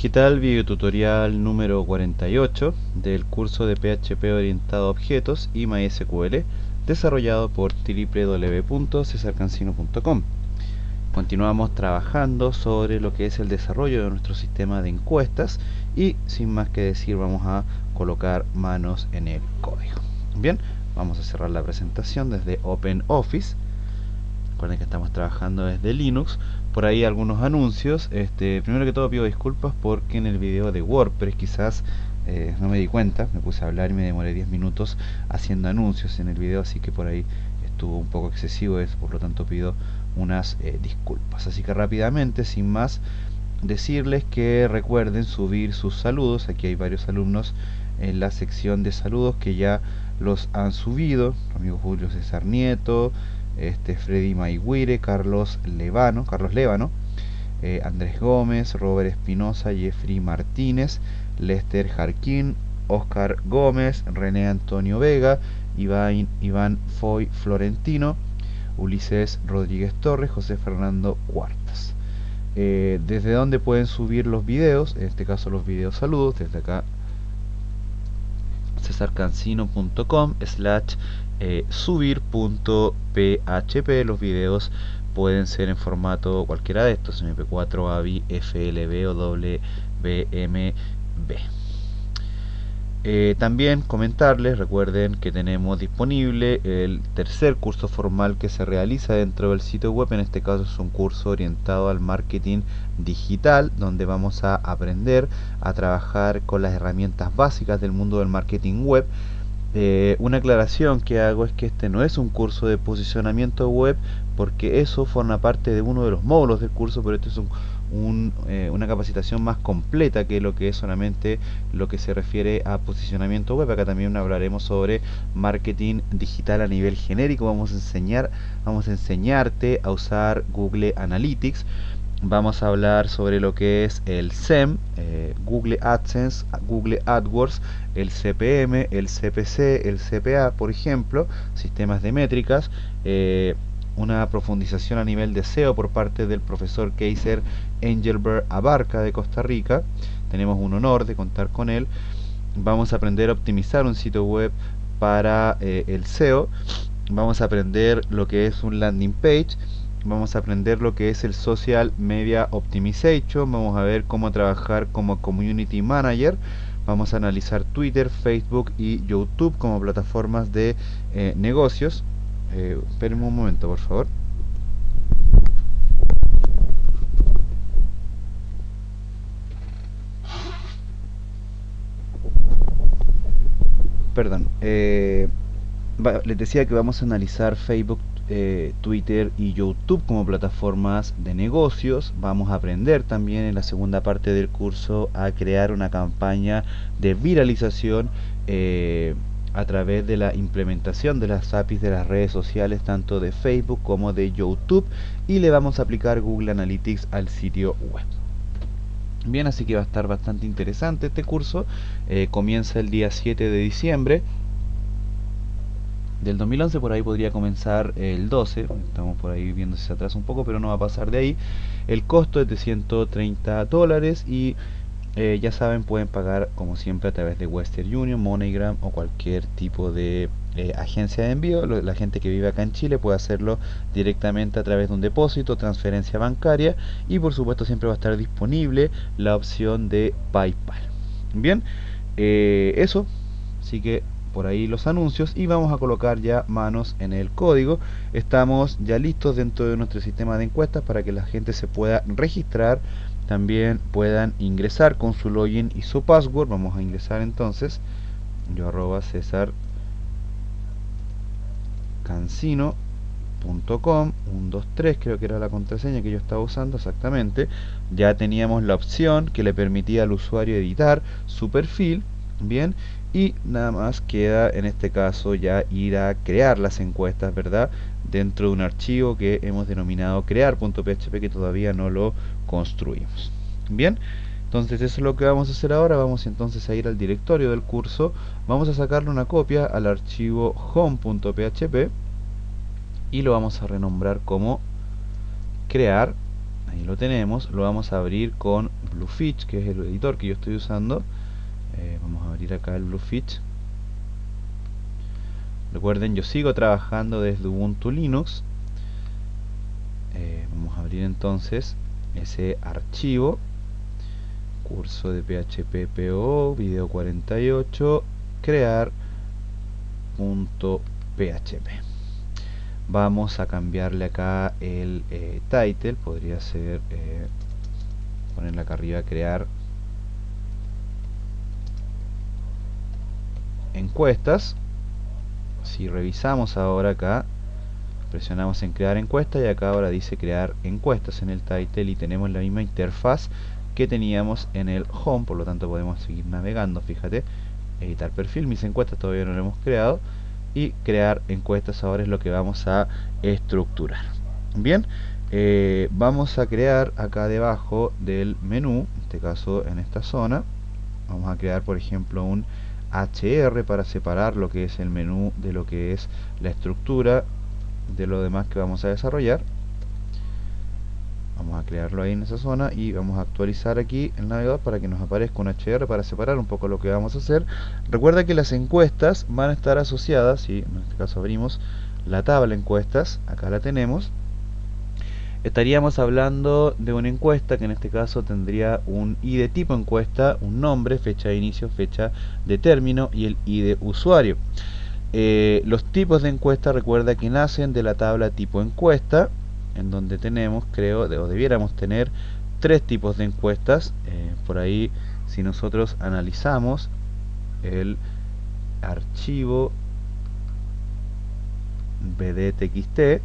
¿Qué tal? Video tutorial número 48 del curso de PHP orientado a objetos y MySQL desarrollado por www.cesarcancino.com. Continuamos trabajando sobre lo que es el desarrollo de nuestro sistema de encuestas y sin más que decir vamos a colocar manos en el código. Bien, vamos a cerrar la presentación desde OpenOffice. Recuerden que estamos trabajando desde Linux. Por ahí algunos anuncios. Primero que todo pido disculpas porque en el video de WordPress quizás no me di cuenta, me puse a hablar y me demoré 10 minutos haciendo anuncios en el video, así que por ahí estuvo un poco excesivo eso, por lo tanto pido unas disculpas. Así que rápidamente, sin más, decirles que recuerden subir sus saludos. Aquí hay varios alumnos en la sección de saludos que ya los han subido. Amigo Julio César Nieto, Freddy Maiguire, Carlos Levano, Andrés Gómez, Robert Espinosa, Jeffrey Martínez, Lester Jarquín, Oscar Gómez, René Antonio Vega, Iván Foy Florentino, Ulises Rodríguez Torres, José Fernando Cuartas. Desde donde pueden subir los videos, en este caso los videos saludos, desde acá cesarcancino.com/subir.php. Los videos pueden ser en formato cualquiera de estos, MP4, AVI, FLV o WMV. También comentarles, recuerden que tenemos disponible el tercer curso formal que se realiza dentro del sitio web. En este caso es un curso orientado al marketing digital, donde vamos a aprender a trabajar con las herramientas básicas del mundo del marketing web. Una aclaración que hago es que este no es un curso de posicionamiento web, porque eso forma parte de uno de los módulos del curso, pero este es una capacitación más completa que lo que es solamente lo que se refiere a posicionamiento web. Acá también hablaremos sobre marketing digital a nivel genérico. Vamos a enseñarte a usar Google Analytics. Vamos a hablar sobre lo que es el SEM, Google AdSense, Google AdWords, el CPM, el CPC, el CPA, por ejemplo, sistemas de métricas, una profundización a nivel de SEO por parte del profesor Kaiser Engelbert Abarca de Costa Rica. Tenemos un honor de contar con él. Vamos a aprender a optimizar un sitio web para el SEO. Vamos a aprender lo que es un landing page. Vamos a aprender lo que es el Social Media Optimization. Vamos a ver cómo trabajar como Community Manager. Vamos a analizar Twitter, Facebook y YouTube como plataformas de negocios. Espérenme un momento, por favor. Perdón. Les decía que vamos a analizar Facebook, Twitter y YouTube como plataformas de negocios. Vamos a aprender también en la segunda parte del curso a crear una campaña de viralización a través de la implementación de las APIs de las redes sociales, tanto de Facebook como de YouTube, y le vamos a aplicar Google Analytics al sitio web. Bien, así que va a estar bastante interesante este curso. Comienza el día 7 de diciembre del 2011, por ahí podría comenzar el 12, estamos por ahí viendo si se atrasa un poco, pero no va a pasar de ahí. El costo es de $130 y ya saben, pueden pagar como siempre a través de Western Union, MoneyGram o cualquier tipo de agencia de envío. La gente que vive acá en Chile puede hacerlo directamente a través de un depósito, transferencia bancaria, y por supuesto siempre va a estar disponible la opción de PayPal. Bien, eso, así que por ahí los anuncios, y vamos a colocar ya manos en el código. Estamos ya listos dentro de nuestro sistema de encuestas para que la gente se pueda registrar, también puedan ingresar con su login y su password. Vamos a ingresar entonces, yo @cesarcancino.com 123, creo que era la contraseña que yo estaba usando exactamente. Ya teníamos la opción que le permitía al usuario editar su perfil. Bien, y nada más queda en este caso ya ir a crear las encuestas, ¿verdad? Dentro de un archivo que hemos denominado crear.php, que todavía no lo construimos. Bien, entonces eso es lo que vamos a hacer ahora. Vamos entonces a ir al directorio del curso, vamos a sacarle una copia al archivo home.php y lo vamos a renombrar como crear. Ahí lo tenemos, lo vamos a abrir con Bluefish, que es el editor que yo estoy usando. Vamos a abrir acá el Bluefish. Recuerden, yo sigo trabajando desde Ubuntu Linux. Vamos a abrir entonces ese archivo, curso de PHP PO, video 48, crear .php. Vamos a cambiarle acá el title, podría ser ponerle acá arriba, crear encuestas. Si revisamos ahora acá, presionamos en crear encuesta y acá ahora dice crear encuestas en el title y tenemos la misma interfaz que teníamos en el home, por lo tanto podemos seguir navegando. Fíjate, editar perfil, mis encuestas todavía no lo hemos creado, y crear encuestas ahora es lo que vamos a estructurar. Bien, vamos a crear acá debajo del menú, en este caso en esta zona, vamos a crear por ejemplo un HR para separar lo que es el menú de lo que es la estructura de lo demás que vamos a desarrollar. Vamos a crearlo ahí en esa zona y vamos a actualizar aquí el navegador para que nos aparezca un HR para separar un poco lo que vamos a hacer. Recuerda que las encuestas van a estar asociadas, y en este caso abrimos la tabla encuestas, acá la tenemos. Estaríamos hablando de una encuesta que en este caso tendría un ID tipo encuesta, un nombre, fecha de inicio, fecha de término y el ID usuario. Los tipos de encuesta, recuerda que nacen de la tabla tipo encuesta, en donde tenemos, creo, o debiéramos tener 3 tipos de encuestas. Por ahí, si nosotros analizamos el archivo bdtxt,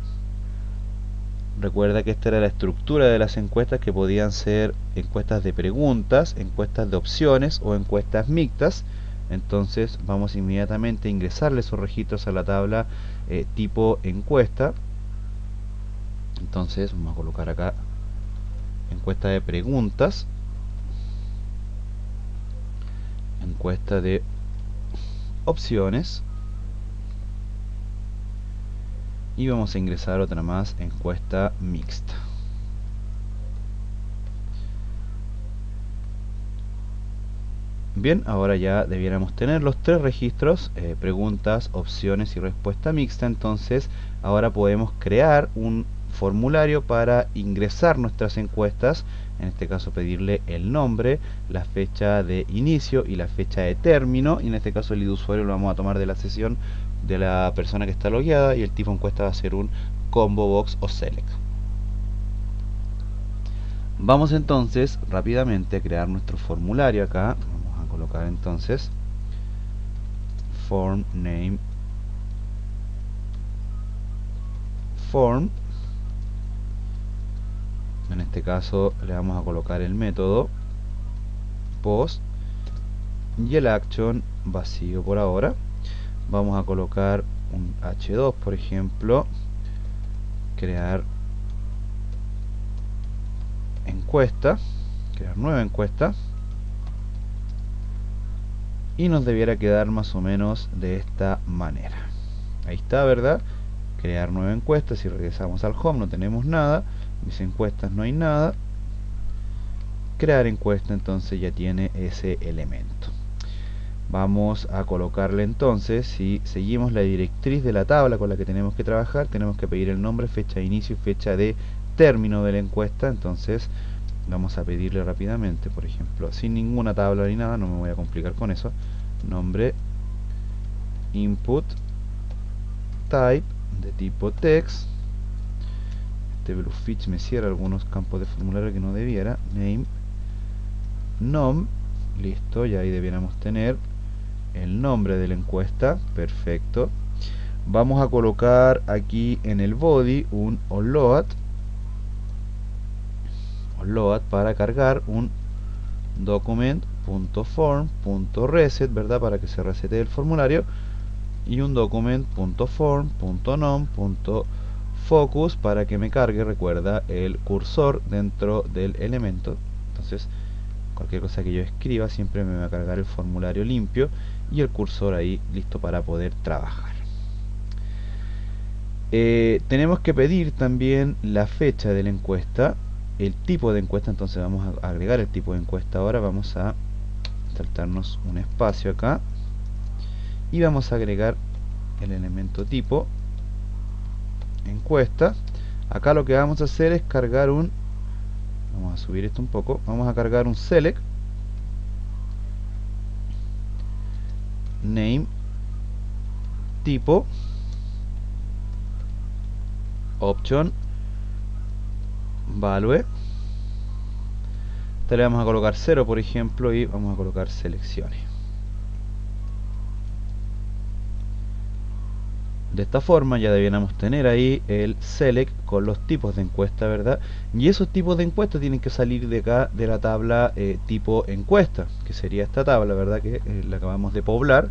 recuerda que esta era la estructura de las encuestas, que podían ser encuestas de preguntas, encuestas de opciones o encuestas mixtas. Entonces vamos inmediatamente a ingresarle esos registros a la tabla tipo encuesta. Entonces vamos a colocar acá encuesta de preguntas, encuesta de opciones, y vamos a ingresar otra más, encuesta mixta. Bien, ahora ya debiéramos tener los 3 registros, preguntas, opciones y respuesta mixta. Entonces ahora podemos crear un formulario para ingresar nuestras encuestas, en este caso pedirle el nombre, la fecha de inicio y la fecha de término, y en este caso el ID usuario lo vamos a tomar de la sesión de la persona que está logueada, y el tipo encuesta va a ser un combo box o select. Vamos entonces rápidamente a crear nuestro formulario acá. Vamos a colocar entonces form name form. En este caso le vamos a colocar el método post y el action vacío por ahora. Vamos a colocar un h2, por ejemplo, crear encuesta, crear nueva encuesta, y nos debiera quedar más o menos de esta manera. Ahí está, ¿verdad? Crear nueva encuesta. Si regresamos al home no tenemos nada, mis encuestas no hay nada. Crear encuesta entonces ya tiene ese elemento. Vamos a colocarle entonces, si seguimos la directriz de la tabla con la que tenemos que trabajar, tenemos que pedir el nombre, fecha de inicio y fecha de término de la encuesta. Entonces vamos a pedirle rápidamente, por ejemplo, sin ninguna tabla ni nada, no me voy a complicar con eso, nombre, input, type de tipo text. Este Bluefish me cierra algunos campos de formulario que no debiera. Name, nom, listo, ya ahí debiéramos tener el nombre de la encuesta, perfecto. Vamos a colocar aquí en el body un onload para cargar un document.form.reset, ¿verdad? Para que se resete el formulario, y un document.form.nom.focus para que me cargue, recuerda, el cursor dentro del elemento. Entonces cualquier cosa que yo escriba siempre me va a cargar el formulario limpio y el cursor ahí listo para poder trabajar. Tenemos que pedir también la fecha de la encuesta. el tipo de encuesta, entonces vamos a agregar el tipo de encuesta. Ahora vamos a saltarnos un espacio acá y vamos a agregar el elemento tipo encuesta. Acá lo que vamos a hacer es cargar un, vamos a subir esto un poco, vamos a cargar un select name tipo option value. Esta le vamos a colocar 0 por ejemplo y vamos a colocar selecciones. De esta forma ya debiéramos tener ahí el select con los tipos de encuesta, ¿verdad? Y esos tipos de encuesta tienen que salir de acá, de la tabla tipo encuesta, que sería esta tabla, ¿verdad? Que la acabamos de poblar.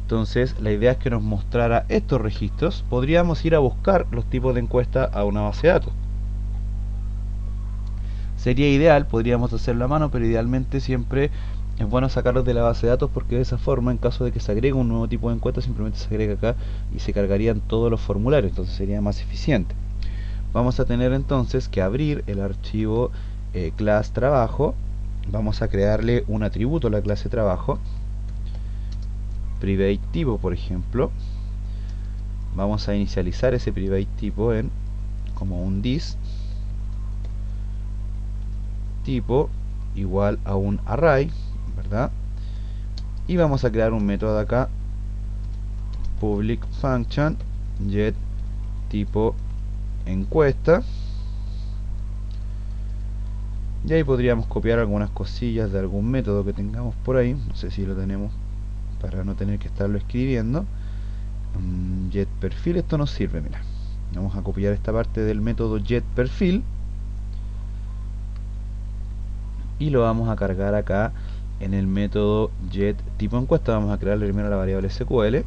Entonces la idea es que nos mostrara estos registros. Podríamos ir a buscar los tipos de encuesta a una base de datos. Sería ideal, podríamos hacerlo a mano, pero idealmente siempre es bueno sacarlos de la base de datos, porque de esa forma, en caso de que se agregue un nuevo tipo de encuesta, simplemente se agrega acá y se cargarían todos los formularios, entonces sería más eficiente. Vamos a tener entonces que abrir el archivo class trabajo. Vamos a crearle un atributo a la clase trabajo, private tipo por ejemplo. Vamos a inicializar ese private tipo en como un this tipo igual a un array, ¿verdad? Y vamos a crear un método acá, public function get tipo encuesta, y ahí podríamos copiar algunas cosillas de algún método que tengamos por ahí. No sé si lo tenemos para no tener que estarlo escribiendo. Get perfil, esto nos sirve, mira. Vamos a copiar esta parte del método get perfil y lo vamos a cargar acá en el método get tipo encuesta. Vamos a crearle primero la variable SQL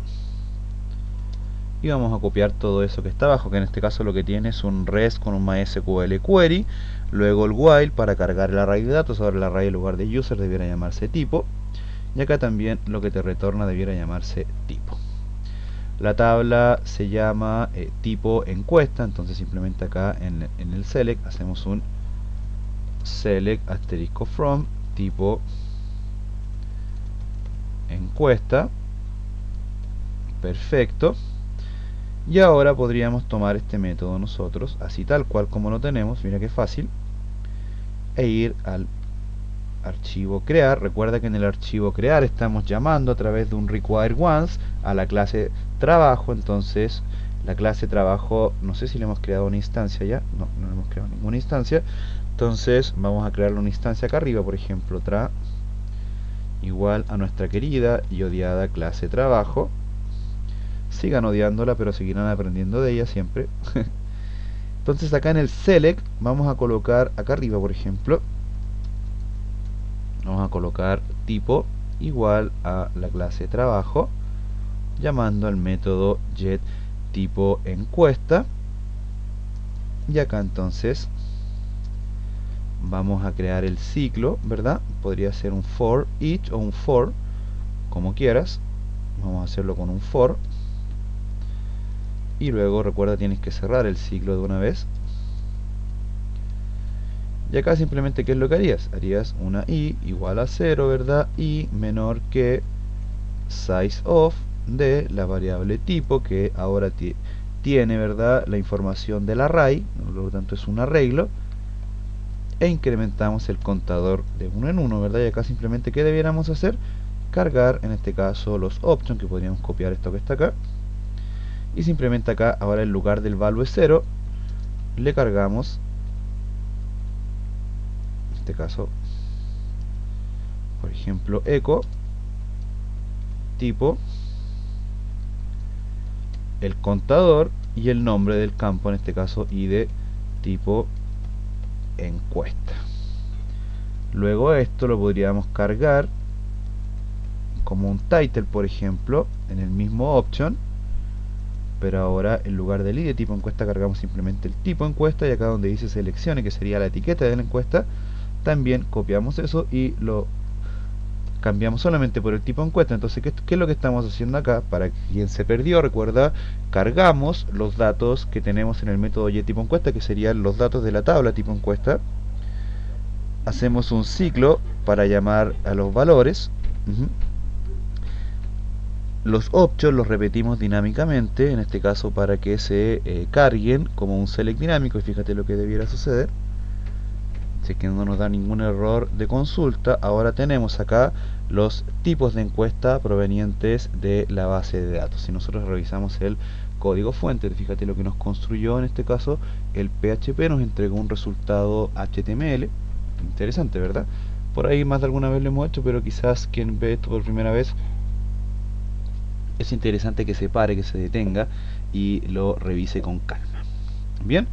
y vamos a copiar todo eso que está abajo, que en este caso lo que tiene es un REST con un MySQL query, luego el while para cargar el array de datos. Ahora el array en lugar de user debiera llamarse tipo, y acá también lo que te retorna debiera llamarse tipo. La tabla se llama tipo encuesta, entonces simplemente acá en el select hacemos un select asterisco from tipo encuesta. Perfecto. Y ahora podríamos tomar este método nosotros, así tal cual como lo tenemos, mira qué fácil, e ir al archivo crear. Recuerda que en el archivo crear estamos llamando a través de un require once a la clase trabajo. Entonces la clase trabajo, no sé si le hemos creado una instancia ya, no le hemos creado ninguna instancia. Entonces vamos a crearle una instancia acá arriba, por ejemplo, tra igual a nuestra querida y odiada clase trabajo. Sigan odiándola, pero seguirán aprendiendo de ella siempre. Entonces acá en el select vamos a colocar acá arriba, por ejemplo, vamos a colocar tipo igual a la clase trabajo, llamando al método get tipo encuesta. Y acá entonces vamos a crear el ciclo, ¿verdad? Podría ser un for each o un for, como quieras. Vamos a hacerlo con un for. Y luego recuerda, tienes que cerrar el ciclo de una vez. Y acá simplemente, ¿qué es lo que harías? Harías una i igual a 0, ¿verdad? Y menor que size of de la variable tipo, que ahora tiene, ¿verdad?, la información del array, por lo tanto es un arreglo. E incrementamos el contador de 1 en 1, ¿verdad? Y acá simplemente, ¿qué debiéramos hacer? Cargar, en este caso, los options, que podríamos copiar esto que está acá. Y simplemente acá, ahora en lugar del value 0, le cargamos, en este caso, por ejemplo, echo tipo, el contador y el nombre del campo, en este caso id tipo encuesta. Luego esto lo podríamos cargar como un title, por ejemplo, en el mismo option, pero ahora en lugar del id tipo encuesta cargamos simplemente el tipo encuesta, y acá donde dice seleccione, que sería la etiqueta de la encuesta, también copiamos eso y lo cambiamos solamente por el tipo de encuesta. Entonces, ¿qué es lo que estamos haciendo acá? Para quien se perdió, recuerda, cargamos los datos que tenemos en el método yTipoEncuesta, que serían los datos de la tabla tipo encuesta. Hacemos un ciclo para llamar a los valores. Los options los repetimos dinámicamente, en este caso para que se carguen como un select dinámico, y fíjate lo que debiera suceder. Si es que no nos da ningún error de consulta, ahora tenemos acá los tipos de encuesta provenientes de la base de datos. Si nosotros revisamos el código fuente, fíjate lo que nos construyó en este caso el PHP, nos entregó un resultado HTML. Interesante, ¿verdad? Por ahí más de alguna vez lo hemos hecho, pero quizás quien ve esto por primera vez, es interesante que se pare, que se detenga y lo revise con calma. Bien,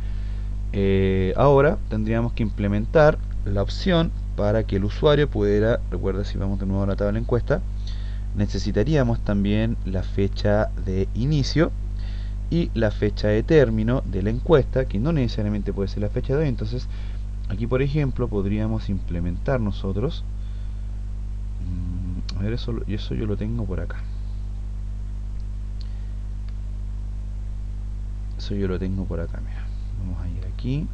ahora tendríamos que implementar la opción para que el usuario pudiera, recuerda, si vamos de nuevo a la tabla de encuesta, necesitaríamos también la fecha de inicio y la fecha de término de la encuesta, que no necesariamente puede ser la fecha de hoy. Entonces aquí, por ejemplo, podríamos implementar nosotros, a ver, eso yo lo tengo por acá. Eso yo lo tengo por acá, mira. Vamos a ir aquí,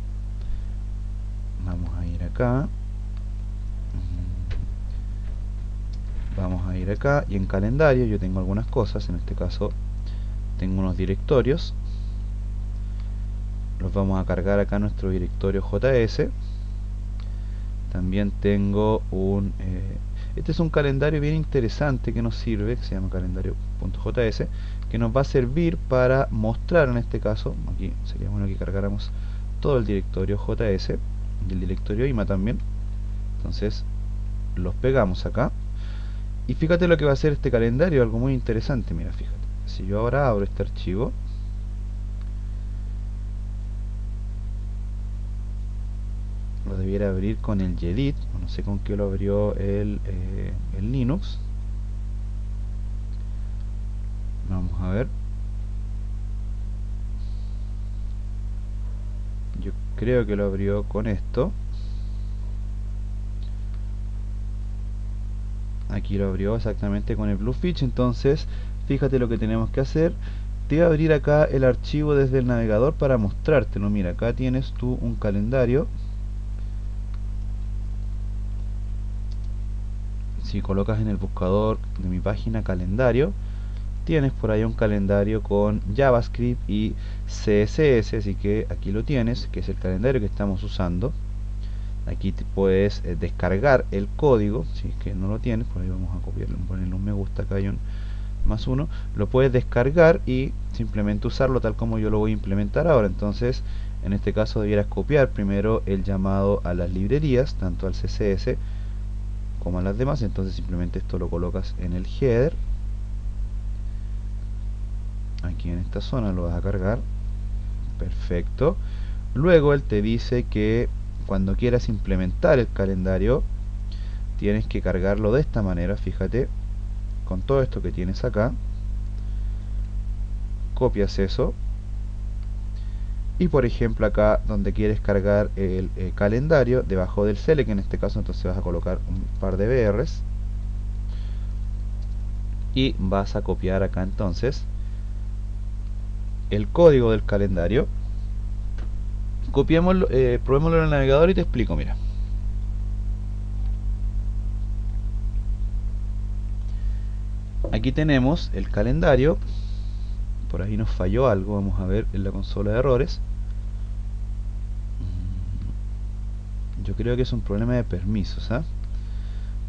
vamos a ir acá, vamos a ir acá, y en calendario yo tengo algunas cosas. En este caso tengo unos directorios, los vamos a cargar acá a nuestro directorio JS. También tengo un este es un calendario bien interesante que nos sirve, que se llama calendario.js, que nos va a servir para mostrar, en este caso, aquí sería bueno que cargáramos todo el directorio JS y el directorio IMA también. Entonces los pegamos acá, y fíjate lo que va a hacer este calendario, algo muy interesante. Mira, fíjate, si yo ahora abro este archivo, lo debiera abrir con el gedit, no sé con qué lo abrió el Linux. Vamos a ver, yo creo que lo abrió con esto. Aquí lo abrió exactamente con el Bluefish. Entonces fíjate lo que tenemos que hacer. Te voy a abrir acá el archivo desde el navegador para mostrártelo. Mira, acá tienes tú un calendario. Si colocas en el buscador de mi página calendario, tienes por ahí un calendario con JavaScript y CSS, así que aquí lo tienes, que es el calendario que estamos usando. Aquí te puedes descargar el código, si es que no lo tienes, por ahí vamos a copiarlo, ponerle un me gusta, acá hay un +1, lo puedes descargar y simplemente usarlo tal como yo lo voy a implementar ahora. Entonces, en este caso debieras copiar primero el llamado a las librerías, tanto al CSS como a las demás. Entonces simplemente esto lo colocas en el header, aquí en esta zona lo vas a cargar, perfecto. Luego él te dice que cuando quieras implementar el calendario tienes que cargarlo de esta manera, fíjate, con todo esto que tienes acá, copias eso, y por ejemplo acá donde quieres cargar el calendario, debajo del select en este caso, entonces vas a colocar un par de BRs y vas a copiar acá entonces el código del calendario. Copiémoslo, probémoslo en el navegador y te explico. Mira, aquí tenemos el calendario. Por ahí nos falló algo, vamos a ver en la consola de errores. Yo creo que es un problema de permisos, ¿eh?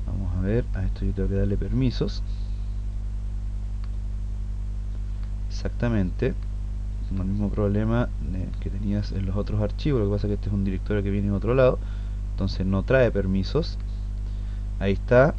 Vamos a ver, a esto yo tengo que darle permisos. Exactamente, tengo el mismo problema que tenías en los otros archivos. Lo que pasa es que este es un directorio que viene de otro lado, entonces no trae permisos. Ahí está.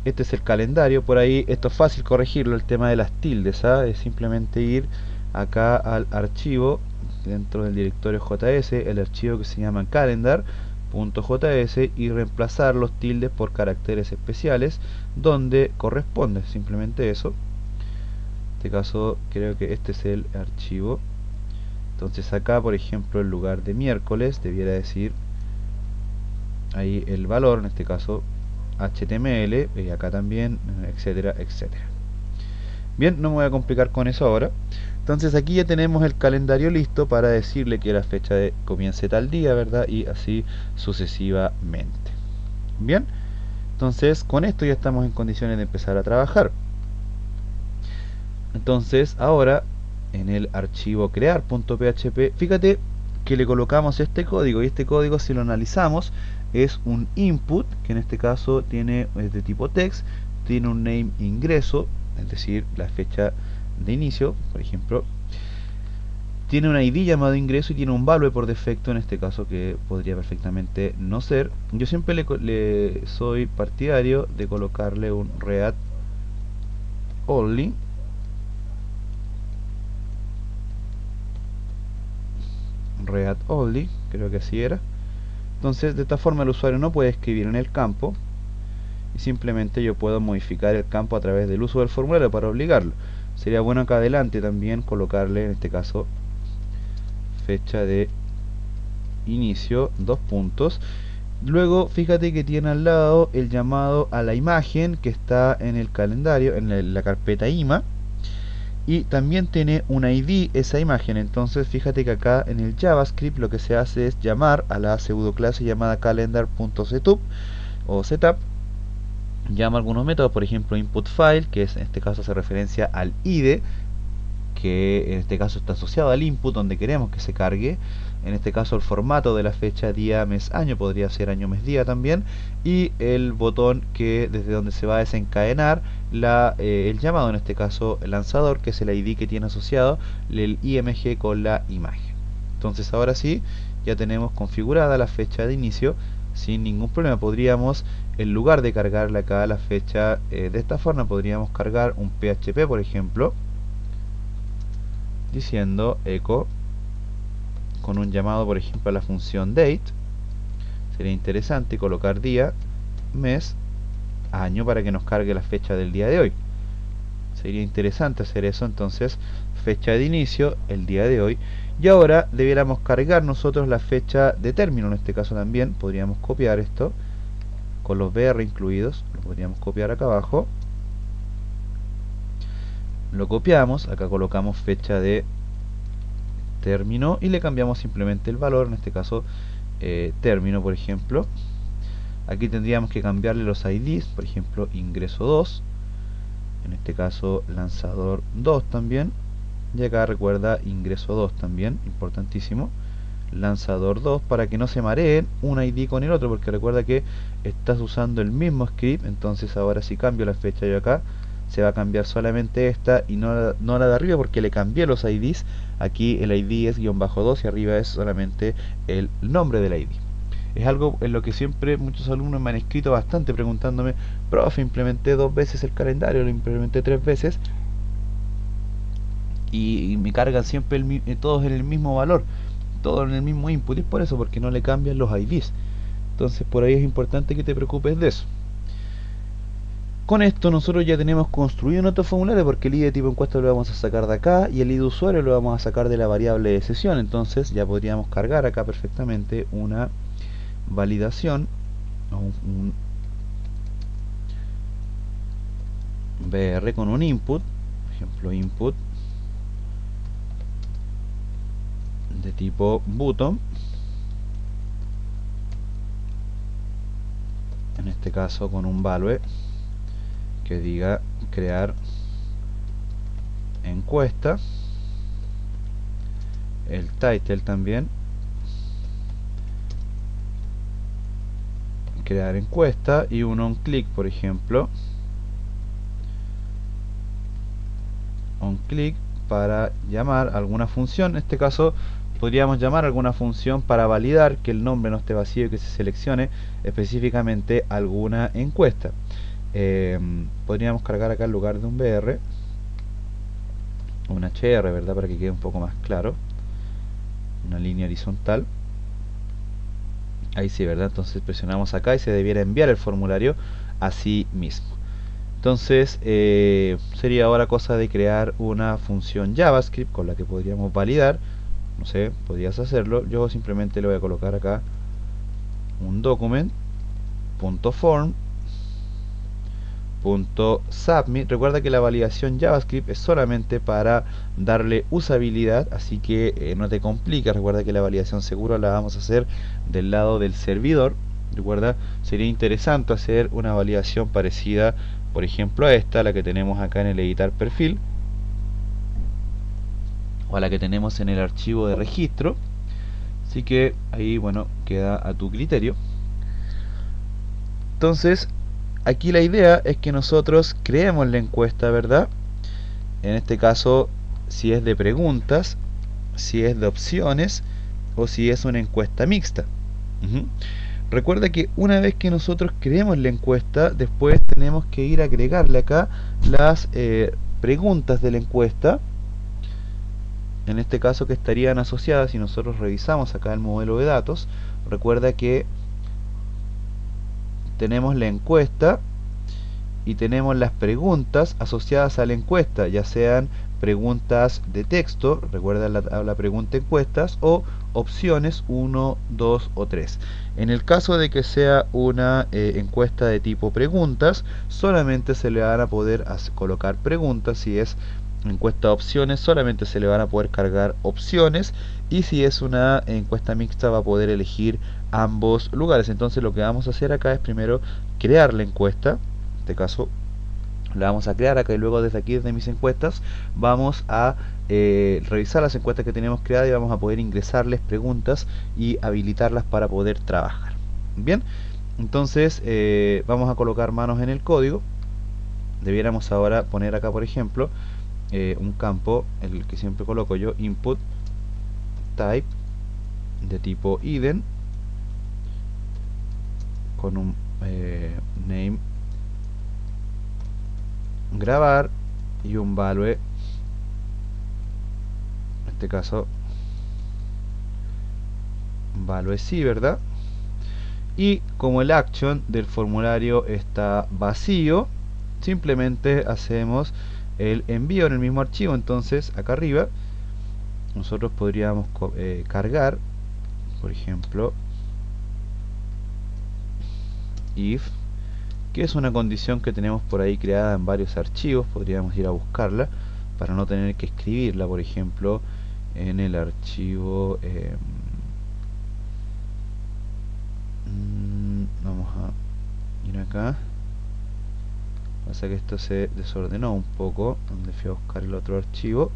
Este es el calendario. Por ahí esto es fácil corregirlo, el tema de las tildes, ¿ah? Es simplemente ir acá al archivo dentro del directorio JS, el archivo que se llama calendar.js, y reemplazar los tildes por caracteres especiales donde corresponde, simplemente eso. En este caso creo que este es el archivo. Entonces acá, por ejemplo, en lugar de miércoles debiera decir ahí el valor, en este caso HTML, y acá también, etcétera, etcétera. Bien, no me voy a complicar con eso ahora. Entonces aquí ya tenemos el calendario listo para decirle que la fecha comience tal día, ¿verdad? Y así sucesivamente. Bien, entonces con esto ya estamos en condiciones de empezar a trabajar. Entonces ahora en el archivo crear.php, fíjate que le colocamos este código, y este código, si lo analizamos, es un input que en este caso es de tipo text, tiene un name ingreso, es decir, la fecha de inicio, por ejemplo, tiene un ID llamado ingreso y tiene un value por defecto, en este caso, que podría perfectamente no ser. Yo siempre le soy partidario de colocarle un read only, creo que así era. Entonces, de esta forma el usuario no puede escribir en el campo, y simplemente yo puedo modificar el campo a través del uso del formulario para obligarlo. Sería bueno acá adelante también colocarle, en este caso, fecha de inicio, dos puntos. Luego fíjate que tiene al lado el llamado a la imagen que está en el calendario, en la carpeta IMA, y también tiene un ID esa imagen. Entonces fíjate que acá en el JavaScript lo que se hace es llamar a la pseudoclase llamada calendar.setup o setup, llama algunos métodos, por ejemplo input file, que en este caso hace referencia al ID, que en este caso está asociado al input donde queremos que se cargue. En este caso el formato de la fecha, día, mes, año, podría ser año, mes, día también, y el botón que desde donde se va a desencadenar el llamado, en este caso el lanzador, que es el ID que tiene asociado el IMG con la imagen. Entonces ahora sí, ya tenemos configurada la fecha de inicio sin ningún problema. Podríamos, en lugar de cargarle acá la fecha de esta forma, podríamos cargar un PHP, por ejemplo, diciendo echo con un llamado, por ejemplo, a la función date. Sería interesante colocar día, mes, año para que nos cargue la fecha del día de hoy. Sería interesante hacer eso. Entonces, fecha de inicio, el día de hoy. Y ahora debiéramos cargar nosotros la fecha de término. En este caso también podríamos copiar esto con los BR incluidos. Lo podríamos copiar acá abajo. Lo copiamos, acá colocamos fecha de término y le cambiamos simplemente el valor, en este caso término, por ejemplo. Aquí tendríamos que cambiarle los IDs, por ejemplo ingreso 2, en este caso lanzador 2 también, y acá recuerda ingreso 2 también, importantísimo, lanzador 2, para que no se mareen un ID con el otro, porque recuerda que estás usando el mismo script. Entonces ahora si cambio la fecha yo acá, se va a cambiar solamente esta y no la de arriba, porque le cambié los IDs. Aquí el ID es -2 y arriba es solamente el nombre del ID. Es algo en lo que siempre muchos alumnos me han escrito bastante preguntándome: profe, implementé 2 veces el calendario, lo implementé 3 veces y me cargan siempre todos en el mismo valor, todo en el mismo input. Y es por eso, porque no le cambian los IDs. Entonces por ahí es importante que te preocupes de eso. Con esto nosotros ya tenemos construido nuestro formulario, porque el ID de tipo encuesta lo vamos a sacar de acá y el ID de usuario lo vamos a sacar de la variable de sesión. Entonces ya podríamos cargar acá perfectamente una validación o un BR con un input, por ejemplo input de tipo button, en este caso con un value que diga crear encuesta, el title también crear encuesta, y un on click, por ejemplo on click para llamar alguna función. En este caso podríamos llamar alguna función para validar que el nombre no esté vacío y que se seleccione específicamente alguna encuesta. Podríamos cargar acá en lugar de un BR un HR, ¿verdad? Para que quede un poco más claro, una línea horizontal. Ahí sí, ¿verdad? Entonces presionamos acá y se debiera enviar el formulario así mismo. Entonces sería ahora cosa de crear una función JavaScript con la que podríamos validar. No sé, podrías hacerlo. Yo simplemente le voy a colocar acá un document.form .submit. Recuerda que la validación JavaScript es solamente para darle usabilidad, así que no te compliques. Recuerda que la validación seguro la vamos a hacer del lado del servidor. Recuerda, sería interesante hacer una validación parecida, por ejemplo, a esta, la que tenemos acá en el editar perfil, o a la que tenemos en el archivo de registro. Así que ahí, bueno, queda a tu criterio. Entonces, aquí la idea es que nosotros creemos la encuesta, ¿verdad? En este caso, si es de preguntas, si es de opciones o si es una encuesta mixta. Recuerda que una vez que nosotros creemos la encuesta, después tenemos que ir a agregarle acá las preguntas de la encuesta, en este caso que estarían asociadas. Si nosotros revisamos acá el modelo de datos, recuerda que tenemos la encuesta y tenemos las preguntas asociadas a la encuesta, ya sean preguntas de texto, recuerda la pregunta encuestas, o opciones 1, 2 o 3. En el caso de que sea una encuesta de tipo preguntas, solamente se le van a poder colocar preguntas. Si es encuesta de opciones, solamente se le van a poder cargar opciones, y si es una encuesta mixta va a poder elegir ambos lugares. Entonces lo que vamos a hacer acá es primero crear la encuesta. En este caso la vamos a crear acá, y luego desde aquí, desde mis encuestas, vamos a revisar las encuestas que tenemos creadas y vamos a poder ingresarles preguntas y habilitarlas para poder trabajar. Bien, entonces vamos a colocar manos en el código. Debiéramos ahora poner acá, por ejemplo, un campo, el que siempre coloco yo, input type de tipo iden, con un name grabar y un value, en este caso value sí, ¿verdad? Y como el action del formulario está vacío, simplemente hacemos el envío en el mismo archivo. Entonces acá arriba nosotros podríamos cargar, por ejemplo, if, que es una condición que tenemos por ahí creada en varios archivos. Podríamos ir a buscarla para no tener que escribirla, por ejemplo, en el archivo vamos a ir acá. Pasa que esto se desordenó un poco, donde fui a buscar el otro archivo,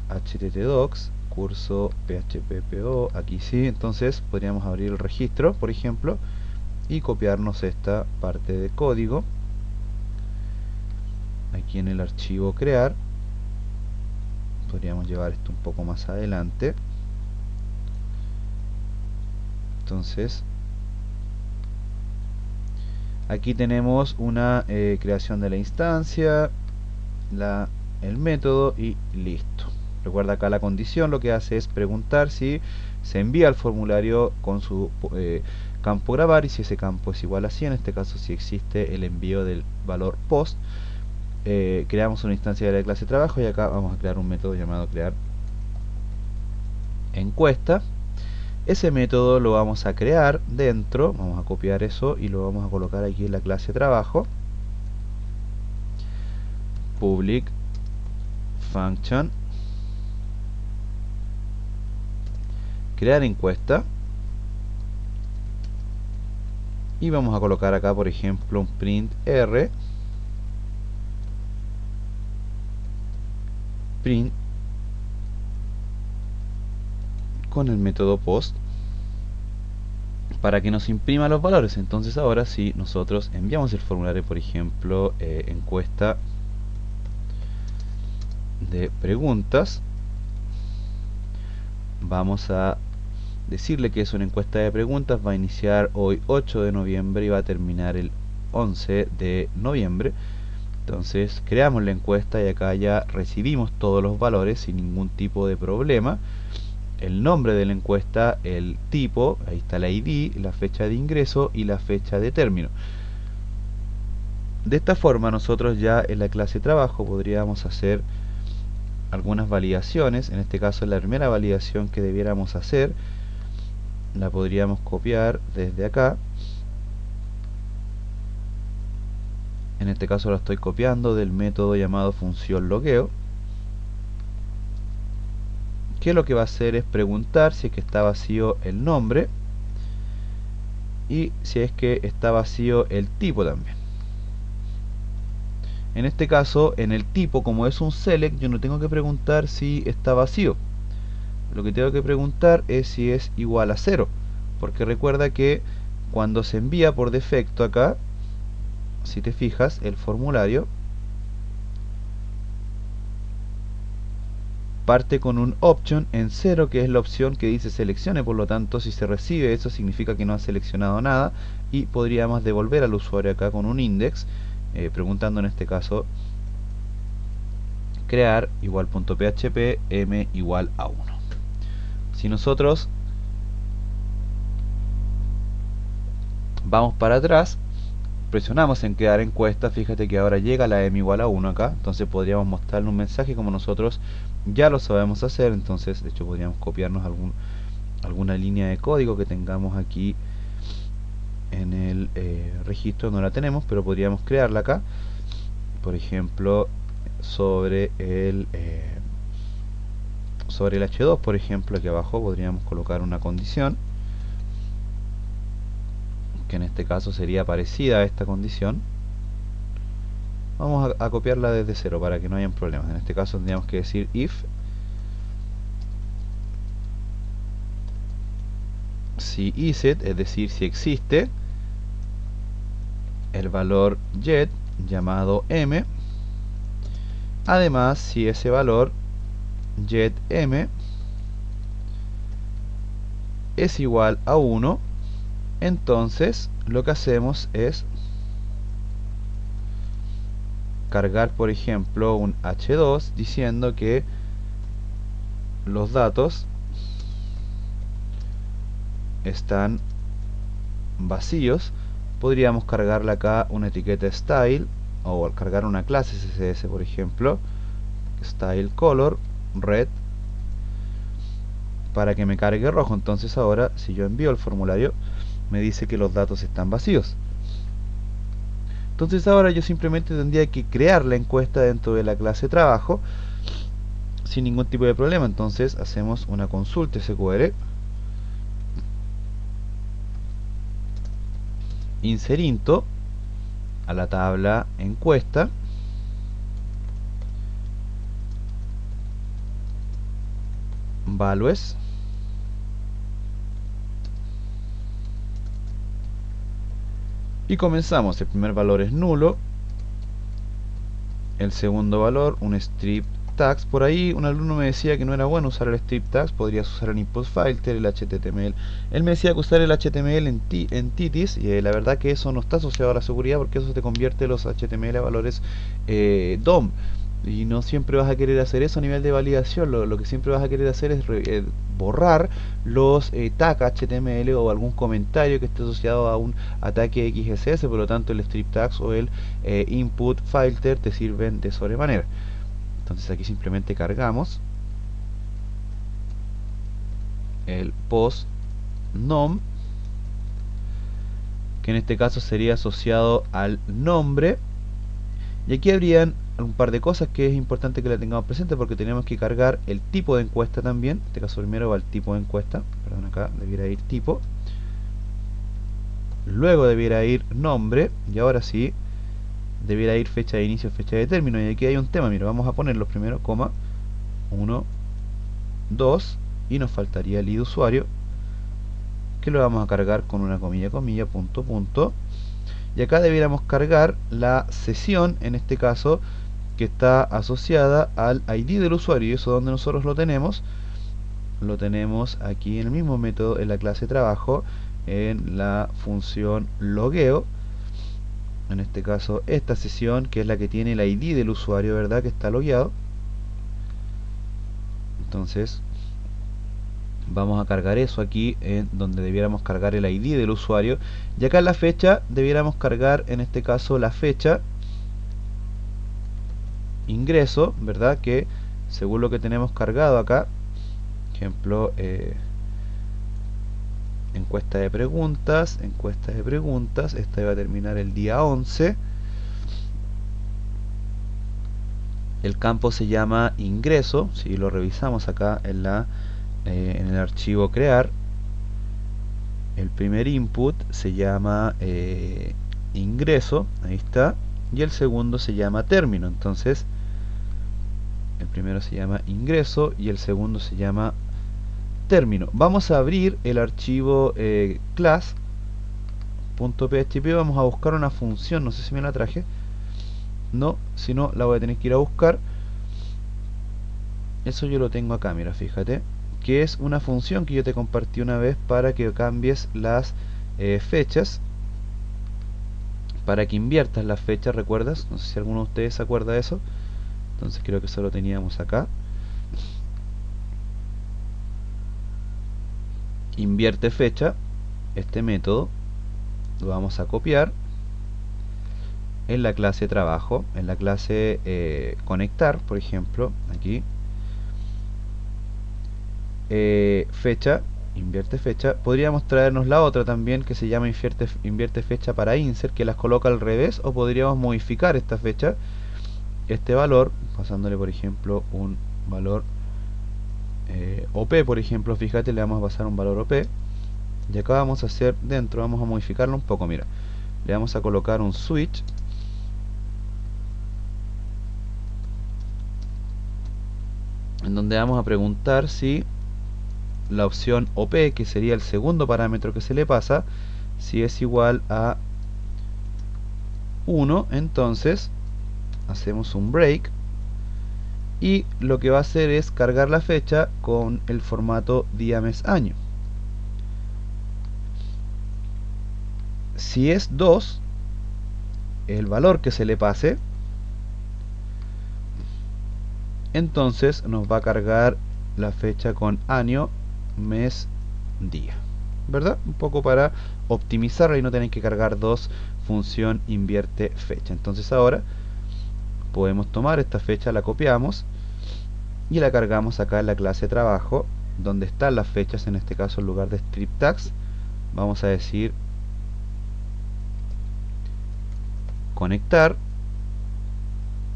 httdocs curso phppo, aquí sí. Entonces podríamos abrir el registro, por ejemplo, y copiarnos esta parte de código aquí en el archivo crear. Podríamos llevar esto un poco más adelante. Entonces aquí tenemos una creación de la instancia, el método y listo. Recuerda acá la condición lo que hace es preguntar si se envía el formulario con su campo grabar, y si ese campo es igual a 100, en este caso si existe el envío del valor post. Creamos una instancia de la clase trabajo, y acá vamos a crear un método llamado crear encuesta. Ese método lo vamos a crear dentro, vamos a copiar eso y lo vamos a colocar aquí en la clase trabajo, public function crear encuesta, y vamos a colocar acá, por ejemplo, un print r, print con el método post, para que nos imprima los valores. Entonces ahora si nosotros enviamos el formulario, por ejemplo, encuesta de preguntas, vamos a decirle que es una encuesta de preguntas, va a iniciar hoy 8 de noviembre y va a terminar el 11 de noviembre. Entonces creamos la encuesta y acá ya recibimos todos los valores sin ningún tipo de problema. El nombre de la encuesta, el tipo, ahí está la ID, la fecha de ingreso y la fecha de término. De esta forma nosotros ya en la clase trabajo podríamos hacer algunas validaciones. En este caso la primera validación que debiéramos hacer la podríamos copiar desde acá En este caso lo estoy copiando del método llamado función logueo, que lo que va a hacer es preguntar si es que está vacío el nombre y si es que está vacío el tipo también. En este caso, en el tipo, como es un select, yo no tengo que preguntar si está vacío. Lo que tengo que preguntar es si es igual a 0, porque recuerda que cuando se envía por defecto acá, si te fijas, el formulario parte con un option en 0, que es la opción que dice seleccione. Por lo tanto, si se recibe eso, significa que no ha seleccionado nada y podríamos devolver al usuario acá con un index, preguntando en este caso crear igual.php m igual a 1. Si nosotros vamos para atrás, presionamos en crear encuesta, fíjate que ahora llega la m igual a 1 acá, entonces podríamos mostrarle un mensaje como nosotros ya lo sabemos hacer. Entonces, de hecho, podríamos copiarnos alguna línea de código que tengamos aquí en el registro. No la tenemos, pero podríamos crearla acá. Por ejemplo, sobre el H2, por ejemplo, aquí abajo podríamos colocar una condición que en este caso sería parecida a esta condición. Vamos a copiarla desde cero para que no hayan problemas. En este caso tendríamos que decir if si isEt, es decir, si existe el valor get llamado m, además si ese valor get m es igual a 1, entonces lo que hacemos es cargar, por ejemplo, un h2 diciendo que los datos están vacíos. Podríamos cargarle acá una etiqueta style o cargar una clase CSS, por ejemplo, style color red, para que me cargue rojo. Entonces ahora, si yo envío el formulario, me dice que los datos están vacíos. Entonces ahora yo simplemente tendría que crear la encuesta dentro de la clase trabajo sin ningún tipo de problema. Entonces hacemos una consulta SQL, inserinto a la tabla encuesta, values, y comenzamos. El primer valor es nulo, el segundo valor un strip tags. Por ahí un alumno me decía que no era bueno usar el strip tags, podrías usar el input filter, el HTML. Él me decía que usar el HTML en entities, y la verdad que eso no está asociado a la seguridad, porque eso te convierte los HTML a valores DOM, y no siempre vas a querer hacer eso a nivel de validación. Lo que siempre vas a querer hacer es borrar los tag HTML o algún comentario que esté asociado a un ataque XSS. Por lo tanto, el strip tags o el input filter te sirven de sobremanera. Entonces aquí simplemente cargamos el post nom, que en este caso sería asociado al nombre, y aquí habrían un par de cosas que es importante que la tengamos presente, porque tenemos que cargar el tipo de encuesta también. En este caso primero va el tipo de encuesta, perdón, acá debiera ir tipo, luego debiera ir nombre, y ahora sí debiera ir fecha de inicio, fecha de término. Y aquí hay un tema, mira, vamos a ponerlo primero, coma 1, 2, y nos faltaría el id usuario, que lo vamos a cargar con una comilla, comilla, punto, punto. Y acá debiéramos cargar la sesión, en este caso, que está asociada al ID del usuario. ¿Y eso donde nosotros lo tenemos? Lo tenemos aquí en el mismo método, en la clase trabajo, en la función logueo. En este caso, esta sesión, que es la que tiene el ID del usuario, ¿verdad?, que está logueado. Entonces vamos a cargar eso aquí, en donde debiéramos cargar el ID del usuario, y acá en la fecha debiéramos cargar, en este caso, la fecha ingreso, ¿verdad?, que según lo que tenemos cargado acá, ejemplo, encuesta de preguntas, esta va a terminar el día 11, El campo se llama ingreso. Si lo revisamos acá en el archivo crear, el primer input se llama ingreso, ahí está, y el segundo se llama término. Entonces el primero se llama ingreso y el segundo se llama término. Vamos a abrir el archivo class.php. Vamos a buscar una función, no sé si me la traje, no, si no la voy a tener que ir a buscar. Eso yo lo tengo acá, mira, fíjate, que es una función que yo te compartí una vez para que cambies las fechas, para que inviertas las fechas, ¿recuerdas? No sé si alguno de ustedes se acuerda de eso. Entonces creo que eso lo teníamos acá. Invierte fecha, este método lo vamos a copiar en la clase trabajo, en la clase conectar, por ejemplo, aquí. Fecha, invierte fecha. Podríamos traernos la otra también que se llama invierte fecha para insert, que las coloca al revés, o podríamos modificar esta fecha, este valor, pasándole por ejemplo un valor OP, por ejemplo, fíjate, le vamos a pasar un valor OP, y acá vamos a hacer dentro, vamos a modificarlo un poco, mira, le vamos a colocar un switch en donde vamos a preguntar si la opción OP, que sería el segundo parámetro que se le pasa, si es igual a 1, entonces hacemos un break y lo que va a hacer es cargar la fecha con el formato día, mes, año. Si es 2, el valor que se le pase, entonces nos va a cargar la fecha con año, mes, día, ¿verdad? Un poco para optimizarla y no tener que cargar dos función invierte fecha. Entonces ahora podemos tomar esta fecha, la copiamos y la cargamos acá en la clase trabajo, donde están las fechas. En este caso, en lugar de script tags, vamos a decir conectar,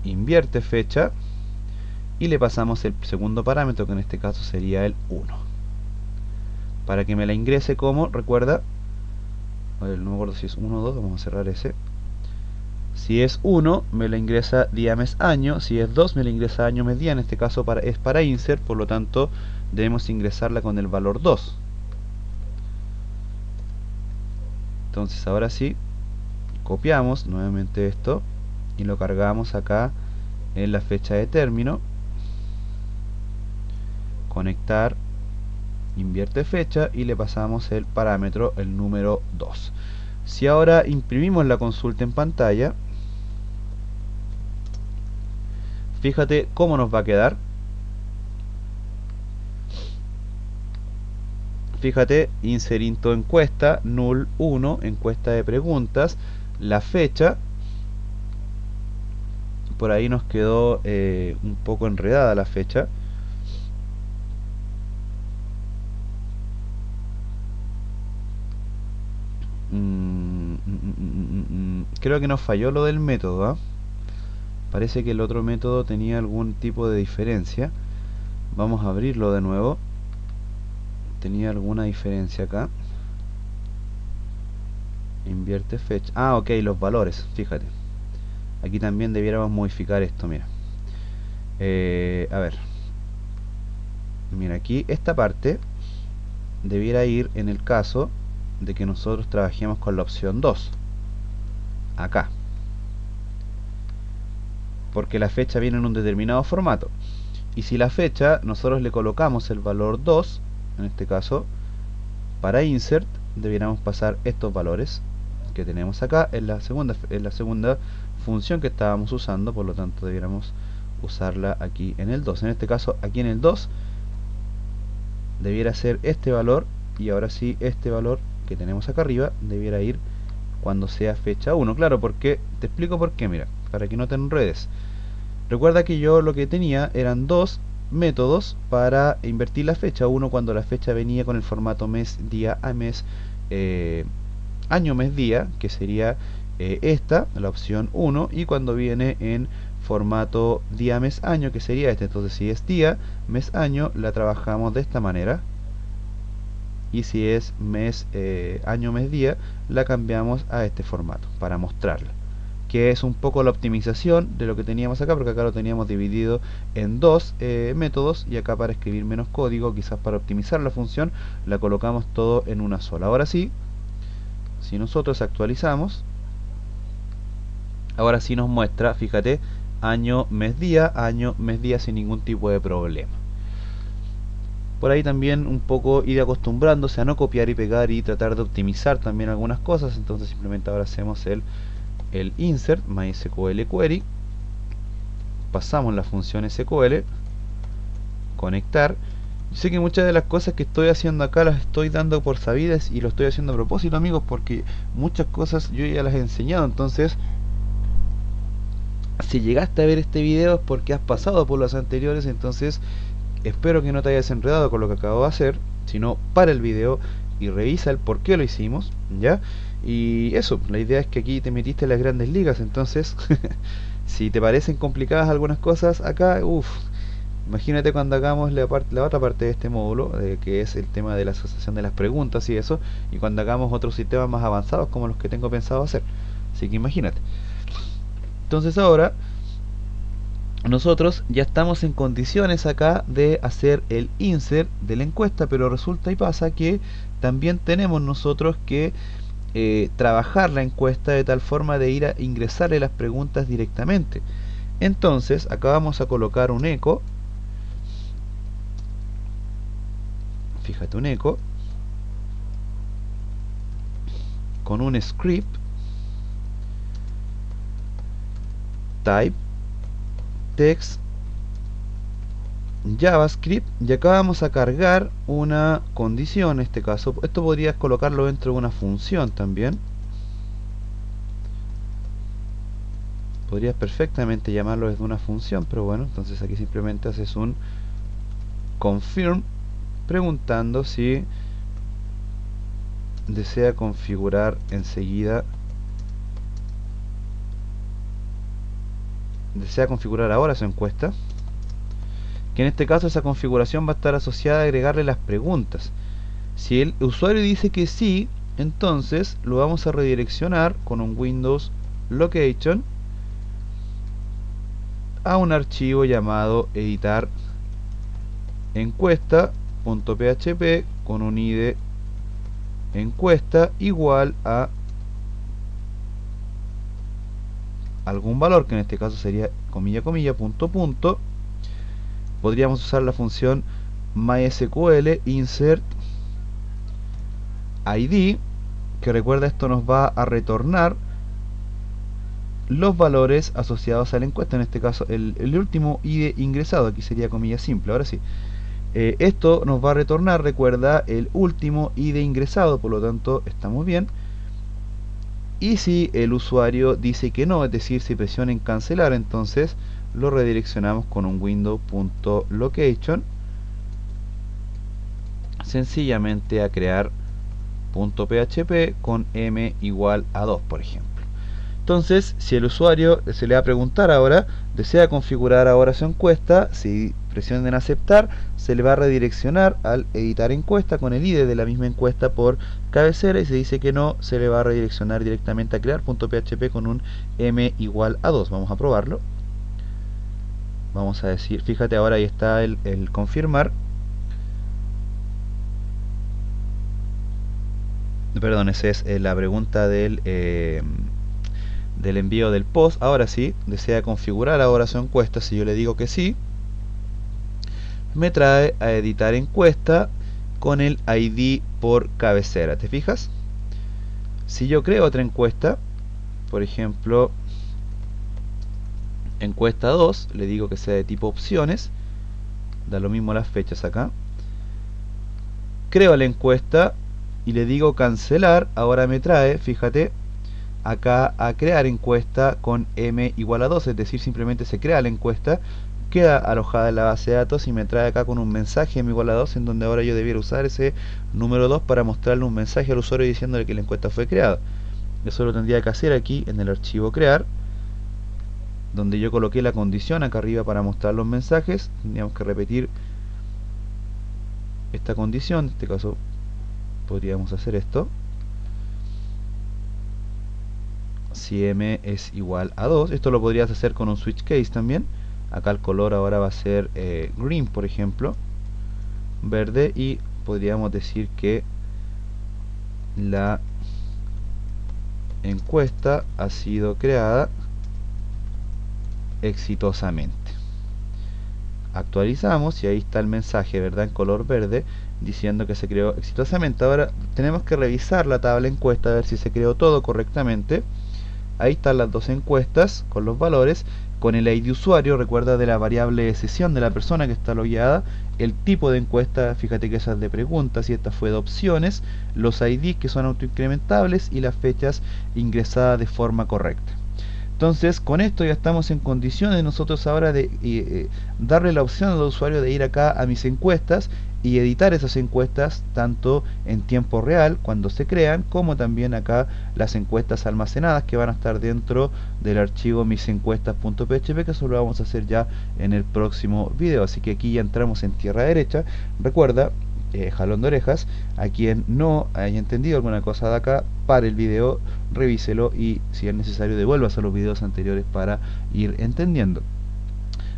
invierte fecha, y le pasamos el segundo parámetro, que en este caso sería el 1, para que me la ingrese como, recuerda, a ver, no me acuerdo si es 1 o 2, vamos a cerrar ese. Si es 1, me la ingresa día, mes, año. Si es 2, me la ingresa año, mes, día. En este caso es para insert, por lo tanto debemos ingresarla con el valor 2. Entonces ahora sí, copiamos nuevamente esto y lo cargamos acá en la fecha de término. Conectar, invierte fecha, y le pasamos el parámetro, el número 2. Si ahora imprimimos la consulta en pantalla, fíjate cómo nos va a quedar. Fíjate, inserinto encuesta, null 1, encuesta de preguntas, la fecha. Por ahí nos quedó un poco enredada la fecha. Creo que nos falló lo del método, ¿eh? Parece que el otro método tenía algún tipo de diferencia. Vamos a abrirlo de nuevo. Tenía alguna diferencia acá. Invierte fecha. Ah, ok, los valores, fíjate. Aquí también debiéramos modificar esto, mira. A ver. Mira, aquí esta parte debiera ir en el caso de que nosotros trabajemos con la opción 2. Acá. Porque la fecha viene en un determinado formato. Y si la fecha nosotros le colocamos el valor 2, en este caso, para insert, debiéramos pasar estos valores que tenemos acá en la segunda función que estábamos usando. Por lo tanto debiéramos usarla aquí en el 2. En este caso, aquí en el 2 debiera ser este valor, y ahora sí este valor que tenemos acá arriba debiera ir cuando sea fecha 1. Claro, porque te explico por qué, mira, para que no te enredes. Recuerda que yo lo que tenía eran dos métodos para invertir la fecha. Uno cuando la fecha venía con el formato mes, día, a mes, año, mes, día, que sería esta, la opción 1, y cuando viene en formato día, mes, año, que sería este. Entonces si es día, mes, año, la trabajamos de esta manera. Y si es mes, año, mes, día, la cambiamos a este formato para mostrarla, que es un poco la optimización de lo que teníamos acá, porque acá lo teníamos dividido en dos métodos, y acá para escribir menos código, quizás para optimizar la función, la colocamos todo en una sola. Ahora sí, si nosotros actualizamos, ahora sí nos muestra, fíjate, año, mes, día sin ningún tipo de problema. Por ahí también un poco ir acostumbrándose a no copiar y pegar y tratar de optimizar también algunas cosas. Entonces simplemente ahora hacemos el insert MySQL query, pasamos la función SQL, conectar. Yo sé que muchas de las cosas que estoy haciendo acá las estoy dando por sabidas y lo estoy haciendo a propósito, amigos, porque muchas cosas yo ya las he enseñado. Entonces, si llegaste a ver este video es porque has pasado por los anteriores. Entonces espero que no te hayas enredado con lo que acabo de hacer, sino para el video y revisa el por qué lo hicimos, ¿ya? Y eso, la idea es que aquí te metiste en las grandes ligas. Entonces si te parecen complicadas algunas cosas acá, imagínate cuando hagamos la otra parte de este módulo, que es el tema de la asociación de las preguntas y eso, y cuando hagamos otros sistemas más avanzados como los que tengo pensado hacer. Así que imagínate. Entonces ahora nosotros ya estamos en condiciones acá de hacer el insert de la encuesta, pero resulta y pasa que también tenemos nosotros que trabajar la encuesta de tal forma de ir a ingresarle las preguntas directamente. Entonces acá vamos a colocar un eco, fíjate, un eco con un script type text JavaScript, y acá vamos a cargar una condición. En este caso, esto podrías colocarlo dentro de una función también. Podrías perfectamente llamarlo desde una función, pero bueno, entonces aquí simplemente haces un confirm preguntando si desea configurar enseguida, desea configurar ahora su encuesta, que en este caso esa configuración va a estar asociada a agregarle las preguntas. Si el usuario dice que sí, entonces lo vamos a redireccionar con un Windows Location a un archivo llamado editar encuesta.php con un ID encuesta igual a algún valor, que en este caso sería comilla comilla punto punto. Podríamos usar la función MySQL insert ID, que recuerda, esto nos va a retornar los valores asociados a la encuesta, en este caso el último ID ingresado, aquí sería comilla simple. Ahora sí, esto nos va a retornar, recuerda, el último ID ingresado, por lo tanto estamos bien. Y si el usuario dice que no, es decir, si presiona en cancelar, entonces lo redireccionamos con un window.location sencillamente a crear .php con m igual a 2, por ejemplo. Entonces, si el usuario se le va a preguntar ahora, desea configurar ahora su encuesta, si presiona en aceptar, se le va a redireccionar al editar encuesta con el ID de la misma encuesta por cabecera, y si dice que no, se le va a redireccionar directamente a crear .php con un m igual a 2. Vamos a probarlo. Vamos a decir, fíjate, ahora ahí está el confirmar. Perdón, esa es la pregunta del envío del post. Ahora sí, desea configurar ahora su encuesta. Si yo le digo que sí, me trae a editar encuesta con el ID por cabecera. ¿Te fijas? Si yo creo otra encuesta, por ejemplo encuesta 2, le digo que sea de tipo opciones, da lo mismo las fechas acá, creo la encuesta y le digo cancelar, ahora me trae, fíjate, acá a crear encuesta con m igual a 2, es decir, simplemente se crea la encuesta, queda alojada en la base de datos y me trae acá con un mensaje m igual a 2, en donde ahora yo debiera usar ese número 2 para mostrarle un mensaje al usuario diciéndole que la encuesta fue creada. Eso lo tendría que hacer aquí en el archivo crear, donde yo coloqué la condición acá arriba para mostrar los mensajes, tendríamos que repetir esta condición. En este caso podríamos hacer esto: si m es igual a 2. Esto lo podrías hacer con un switch case también. Acá el color ahora va a ser green, por ejemplo, verde, y podríamos decir que la encuesta ha sido creada exitosamente. Actualizamos y ahí está el mensaje, ¿verdad?, en color verde, diciendo que se creó exitosamente. Ahora tenemos que revisar la tabla encuesta a ver si se creó todo correctamente. Ahí están las dos encuestas con los valores, con el ID usuario, recuerda, de la variable de sesión de la persona que está logueada, el tipo de encuesta, fíjate que esa es de preguntas y esta fue de opciones, los ID que son autoincrementables y las fechas ingresadas de forma correcta. Entonces, con esto ya estamos en condiciones nosotros ahora de darle la opción al usuario de ir acá a mis encuestas y editar esas encuestas tanto en tiempo real cuando se crean, como también acá las encuestas almacenadas que van a estar dentro del archivo misencuestas.php, que eso lo vamos a hacer ya en el próximo video. Así que aquí ya entramos en tierra derecha. Recuerda, jalón de orejas, a quien no haya entendido alguna cosa de acá, pare el video, revíselo y si es necesario devuélvase a los videos anteriores para ir entendiendo.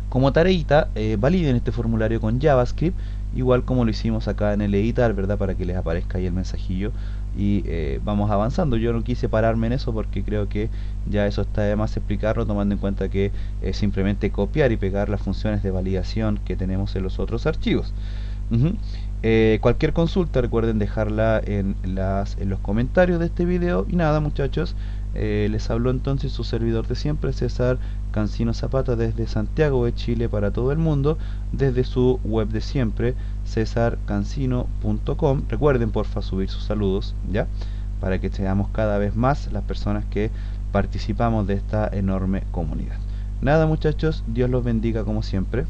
Como tareita, validen este formulario con JavaScript, igual como lo hicimos acá en el editar, ¿verdad?, para que les aparezca ahí el mensajillo y vamos avanzando. Yo no quise pararme en eso porque creo que ya eso está de más explicarlo, tomando en cuenta que es simplemente copiar y pegar las funciones de validación que tenemos en los otros archivos. Cualquier consulta recuerden dejarla en los comentarios de este video. Y nada, muchachos, les habló entonces su servidor de siempre, César Cancino Zapata, desde Santiago de Chile para todo el mundo, desde su web de siempre, cesarcancino.com. recuerden porfa subir sus saludos, ya, para que seamos cada vez más las personas que participamos de esta enorme comunidad. Nada, muchachos, Dios los bendiga como siempre.